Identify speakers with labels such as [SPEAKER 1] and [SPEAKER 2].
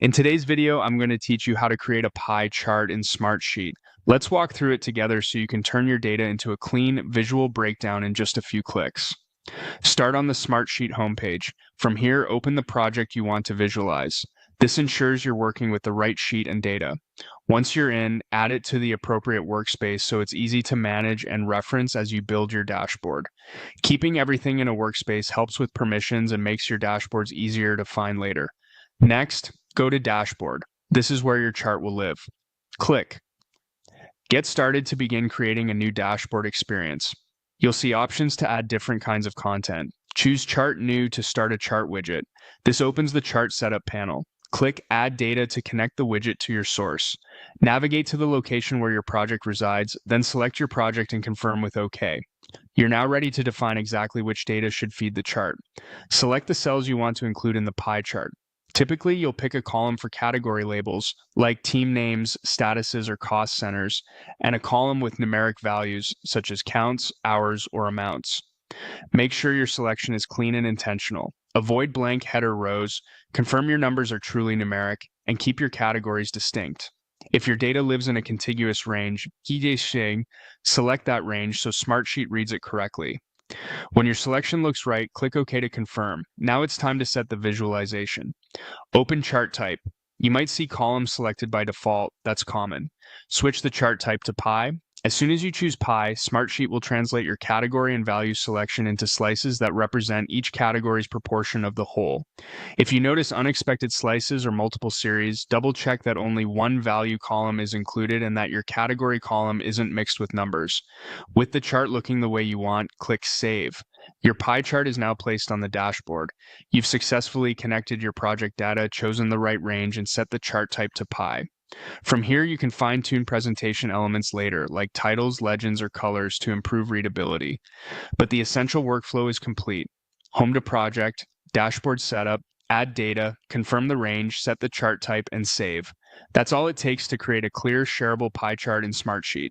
[SPEAKER 1] In today's video, I'm going to teach you how to create a pie chart in Smartsheet. Let's walk through it together so you can turn your data into a clean visual breakdown in just a few clicks. Start on the Smartsheet homepage. From here, open the project you want to visualize. This ensures you're working with the right sheet and data. Once you're in, add it to the appropriate workspace so it's easy to manage and reference as you build your dashboard. Keeping everything in a workspace helps with permissions and makes your dashboards easier to find later. Next, go to Dashboard. This is where your chart will live. Click Get Started to begin creating a new dashboard experience. You'll see options to add different kinds of content. Choose Chart New to start a chart widget. This opens the chart setup panel. Click Add Data to connect the widget to your source. Navigate to the location where your project resides, then select your project and confirm with OK. You're now ready to define exactly which data should feed the chart. Select the cells you want to include in the pie chart. Typically, you'll pick a column for category labels, like team names, statuses, or cost centers, and a column with numeric values, such as counts, hours, or amounts. Make sure your selection is clean and intentional. Avoid blank header rows, confirm your numbers are truly numeric, and keep your categories distinct. If your data lives in a contiguous range, select that range so Smartsheet reads it correctly. When your selection looks right, click OK to confirm. Now it's time to set the visualization. Open chart type. You might see columns selected by default. That's common. Switch the chart type to pie. As soon as you choose pie, Smartsheet will translate your category and value selection into slices that represent each category's proportion of the whole. If you notice unexpected slices or multiple series, double check that only one value column is included and that your category column isn't mixed with numbers. With the chart looking the way you want, click Save. Your pie chart is now placed on the dashboard. You've successfully connected your project data, chosen the right range, and set the chart type to pie. From here, you can fine-tune presentation elements later, like titles, legends, or colors to improve readability. But the essential workflow is complete. Home to project, dashboard setup, add data, confirm the range, set the chart type, and save. That's all it takes to create a clear, shareable pie chart in Smartsheet.